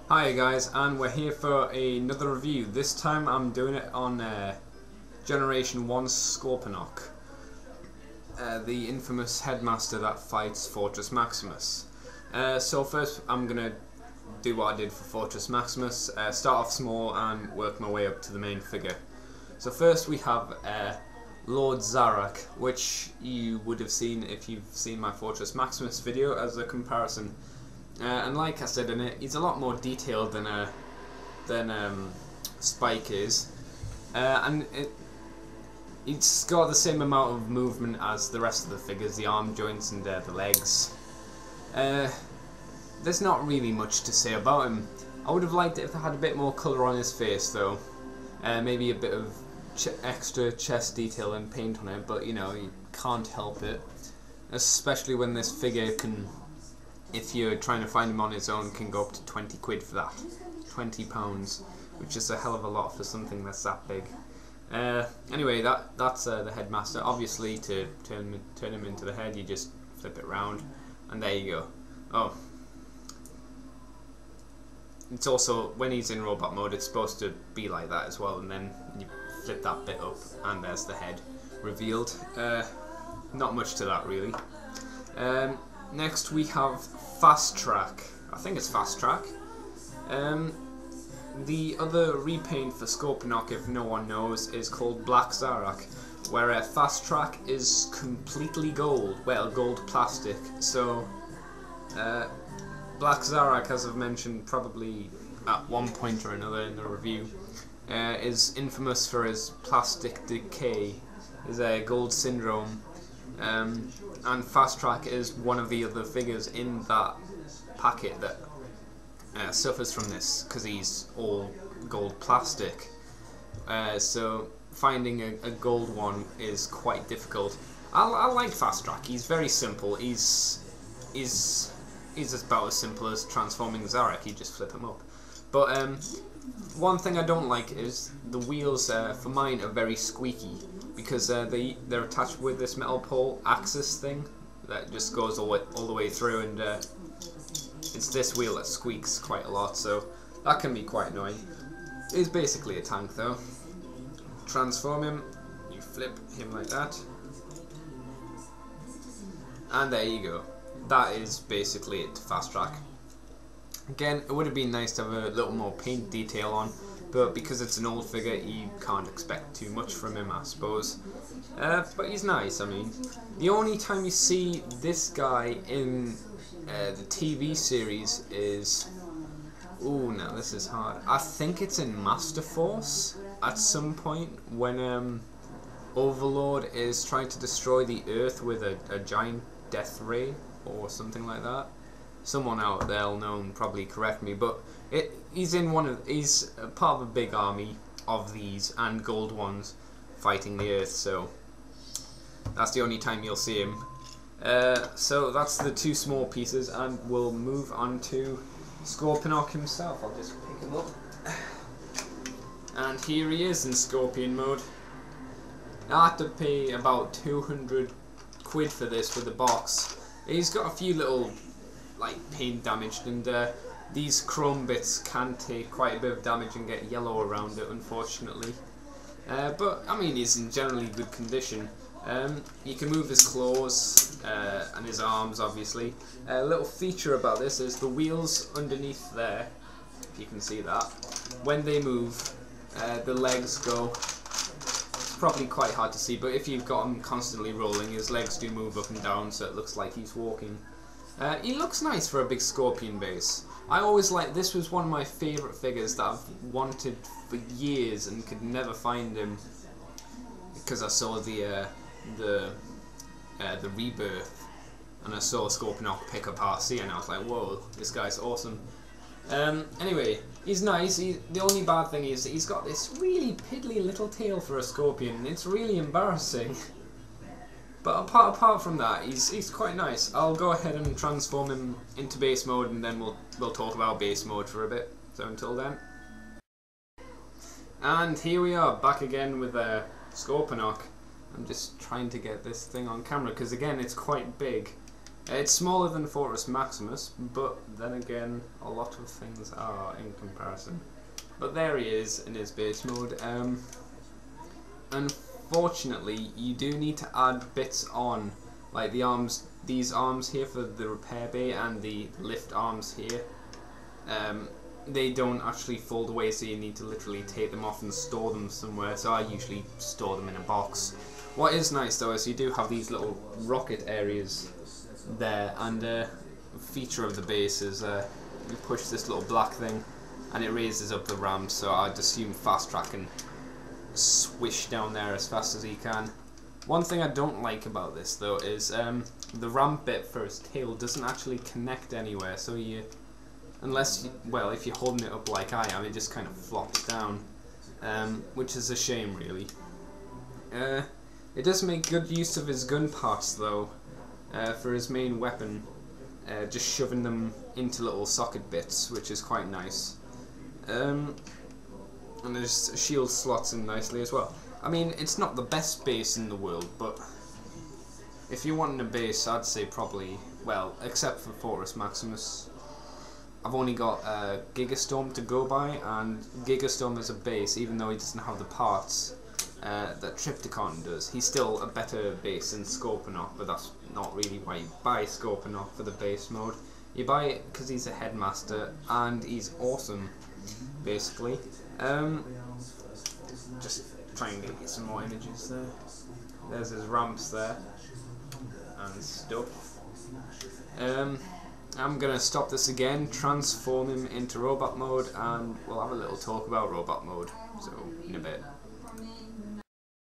Hi guys, and we're here for another review. This time I'm doing it on Generation 1 Scorponok, the infamous headmaster that fights Fortress Maximus. So first I'm going to do what I did for Fortress Maximus, start off small and work my way up to the main figure. So first we have Lord Zarak, which you would have seen if you've seen my Fortress Maximus video as a comparison. And like I said in it, he's a lot more detailed than Spike is, and it's got the same amount of movement as the rest of the figures, the arm joints and the legs. There's not really much to say about him. I would have liked it if I had a bit more colour on his face though, maybe a bit of extra chest detail and paint on it, but you know, you can't help it, especially when this figure can, if you're trying to find him on his own, can go up to 20 quid for that. £20, which is a hell of a lot for something that's that big. Anyway, that's the headmaster. Obviously, to turn him into the head, you just flip it round, and there you go. Oh. It's also, when he's in robot mode, it's supposed to be like that as well, and then you flip that bit up, and there's the head revealed. Not much to that, really. Next we have Fast Track. I think it's Fast Track. The other repaint for Scorponok, if no one knows, is called Black Zarak, where Fast Track is completely gold, well, gold plastic. So Black Zarak, as I've mentioned probably at one point or another in the review, is infamous for his plastic decay, his gold syndrome. And Fast Track is one of the other figures in that packet that suffers from this, because he's all gold plastic. So finding a gold one is quite difficult. I like Fast Track. He's very simple. He's about as simple as transforming Zarak. You just flip him up. But one thing I don't like is the wheels for mine are very squeaky, because they're attached with this metal pole axis thing that just goes all the way through, and it's this wheel that squeaks quite a lot, so that can be quite annoying. He's basically a tank though. Transform him, you flip him like that, and there you go. That is basically it, Fast Track. Again, it would have been nice to have a little more paint detail on, but because it's an old figure, you can't expect too much from him, I suppose. But he's nice. I mean, the only time you see this guy in the TV series is... Ooh, now this is hard. I think it's in Master Force at some point when Overlord is trying to destroy the Earth with a giant death ray or something like that. Someone out there will know and probably correct me, but he's part of a big army of these and gold ones fighting the Earth, so that's the only time you'll see him. So that's the two small pieces, and we'll move on to Scorponok himself. I'll just pick him up, and here he is in Scorpion mode. I had to pay about 200 quid for this with the box. He's got a few little paint damaged, and these chrome bits can take quite a bit of damage and get yellow around it, unfortunately. But I mean, he's in generally good condition. You can move his claws and his arms, obviously. A little feature about this is the wheels underneath there, if you can see that. When they move, the legs go. It's probably quite hard to see, but if you've got him constantly rolling, his legs do move up and down, so it looks like he's walking. He looks nice for a big Scorpion base. I always this was one of my favourite figures that I've wanted for years and could never find him, because I saw the Rebirth, and I saw Scorponok pick up RC, and I was like, whoa, this guy's awesome. Anyway, he's nice. The only bad thing is he's got this really piddly little tail for a Scorpion. It's really embarrassing. But apart from that, he's quite nice. I'll go ahead and transform him into base mode, and then we'll talk about base mode for a bit. So until then. And here we are, back again with Scorponok. I'm just trying to get this thing on camera, because again, it's quite big. It's smaller than Fortress Maximus, but then again, a lot of things are in comparison. But there he is in his base mode. Unfortunately, you do need to add bits on, like the arms, these arms here for the repair bay and the lift arms here. They don't actually fold away, so you need to literally take them off and store them somewhere, so I usually store them in a box. What is nice though is you do have these little rocket areas there, and a feature of the base is you push this little black thing and it raises up the ramp, so I'd assume Fast Track can swish down there as fast as he can. One thing I don't like about this though is the ramp bit for his tail doesn't actually connect anywhere, so unless if you're holding it up like I am, it just kind of flops down, which is a shame really. It does make good use of his gun parts though, for his main weapon, just shoving them into little socket bits, which is quite nice. And his shield slots in nicely as well. I mean, it's not the best base in the world, but if you're wanting a base, I'd say probably, well, except for Fortress Maximus, I've only got Gigastorm to go by, and Gigastorm as a base, even though he doesn't have the parts that Triptychon does, he's still a better base than Scorponok, but that's not really why you buy Scorponok for the base mode. You buy it because he's a headmaster, and he's awesome, basically. Just try and get some more images there. There's his ramps there, and stuff. I'm going to stop this again, transform him into robot mode, and we'll have a little talk about robot mode, so in a bit.